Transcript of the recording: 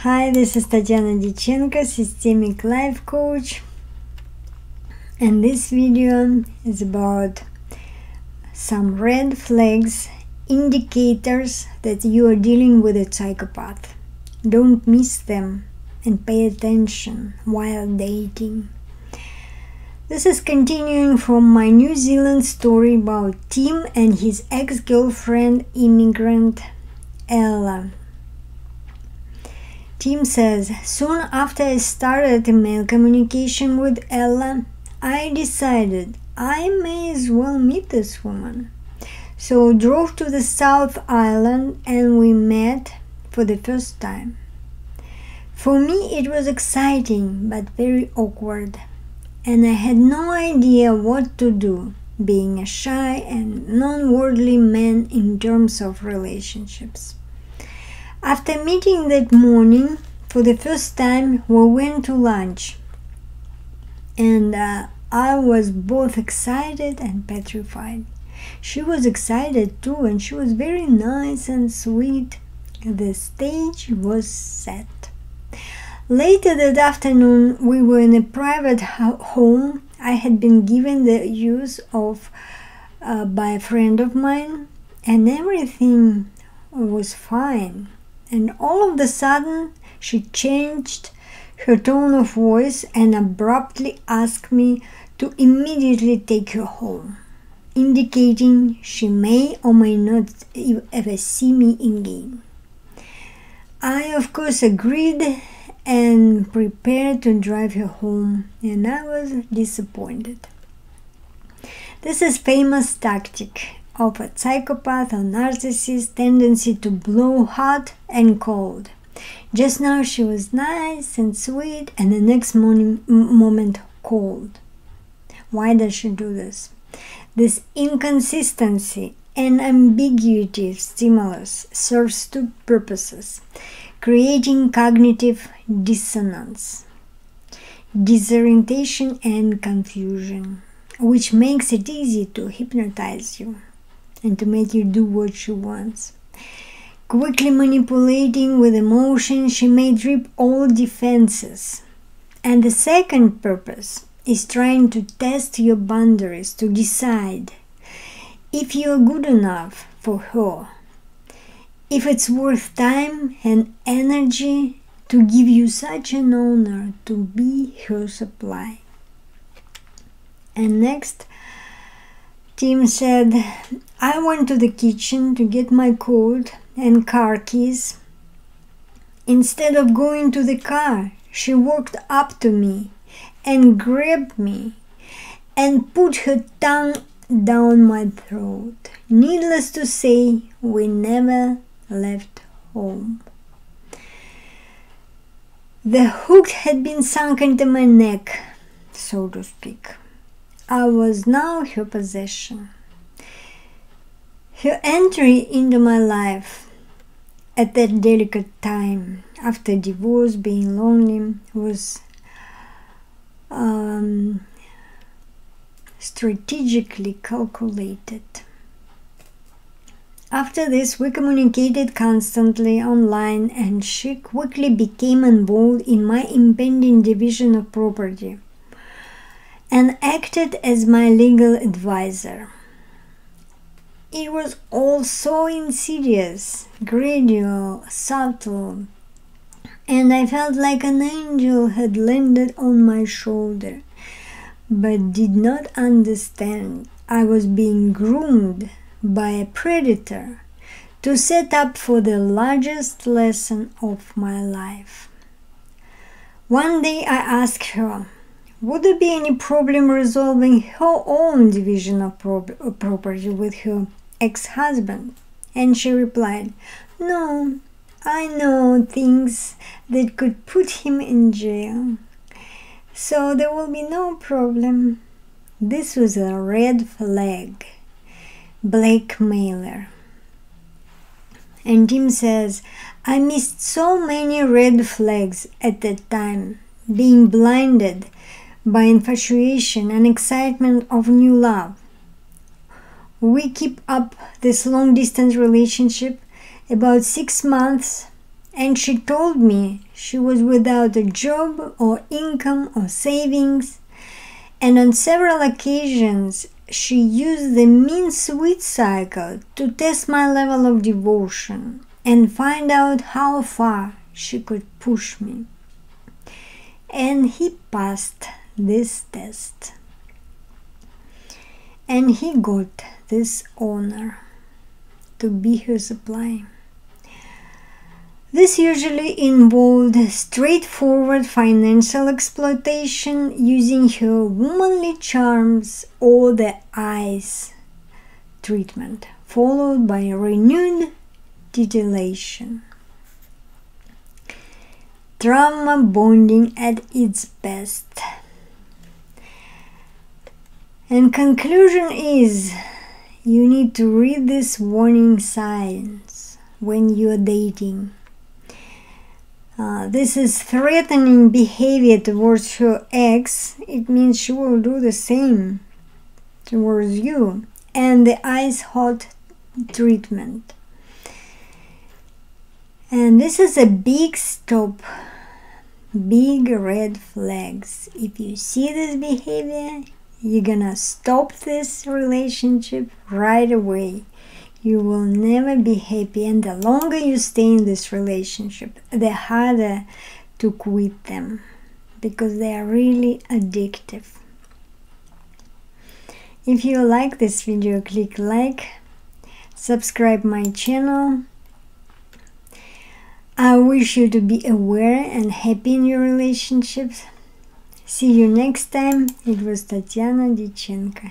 Hi, this is Tatiana Dyachenko, Systemic Life Coach, and this video is about some red flags, indicators that you are dealing with a psychopath. Don't miss them and pay attention while dating. This is continuing from my New Zealand story about Tim and his ex-girlfriend, immigrant Ella. Tim says, soon after I started email communication with Ella, I decided I may as well meet this woman. So drove to the South Island and we met for the first time. For me it was exciting but very awkward, and I had no idea what to do, being a shy and non-worldly man in terms of relationships. After meeting that morning, for the first time, we went to lunch, and I was both excited and petrified. She was excited too, and she was very nice and sweet. The stage was set. Later that afternoon, we were in a private home I had been given the use of by a friend of mine, and everything was fine. And all of a sudden, she changed her tone of voice and abruptly asked me to immediately take her home, indicating she may or may not ever see me again. I, of course, agreed and prepared to drive her home, and I was disappointed. This is famous tactic of a psychopath or narcissist tendency to blow hot and cold. Just now she was nice and sweet, and the next moment cold. Why does she do this? This inconsistency and ambiguity of stimulus serves two purposes: creating cognitive dissonance, disorientation and confusion, which makes it easy to hypnotize you and to make you do what she wants. Quickly manipulating with emotion, she may trip all defenses. And the second purpose is trying to test your boundaries, to decide if you are good enough for her, if it's worth time and energy to give you such an honor to be her supply. And next, Tim said, I went to the kitchen to get my coat and car keys. Instead of going to the car, she walked up to me and grabbed me and put her tongue down my throat. Needless to say, we never left home. The hook had been sunk into my neck, so to speak. I was now her possession. Her entry into my life at that delicate time, after divorce, being lonely, was strategically calculated. After this, we communicated constantly online, and she quickly became involved in my impending division of property and acted as my legal advisor. It was all so insidious, gradual, subtle, and I felt like an angel had landed on my shoulder, but did not understand I was being groomed by a predator to set up for the largest lesson of my life. One day I asked her, would there be any problem resolving her own division of property with her ex-husband? And she replied, no, I know things that could put him in jail, so there will be no problem. This was a red flag, blackmailer. And Tim says, I missed so many red flags at that time, being blinded by infatuation and excitement of new love. We keep up this long-distance relationship about 6 months and she told me she was without a job or income or savings, and on several occasions she used the mean sweet cycle to test my level of devotion and find out how far she could push me. And he passed this test. And he got this honor to be her supply. This usually involved straightforward financial exploitation using her womanly charms or the eyes treatment, followed by renewed titillation. Trauma bonding at its best. And conclusion is, you need to read these warning signs when you're dating. This is threatening behavior towards her ex. It means she will do the same towards you. And the ice hot treatment. And this is a big stop, big red flags. If you see this behavior, you're gonna stop this relationship right away. You will never be happy, and the longer you stay in this relationship, the harder to quit them, because they are really addictive. If you like this video, click like, subscribe my channel. I wish you to be aware and happy in your relationships. See you next time. It was Tatiana Dyachenko.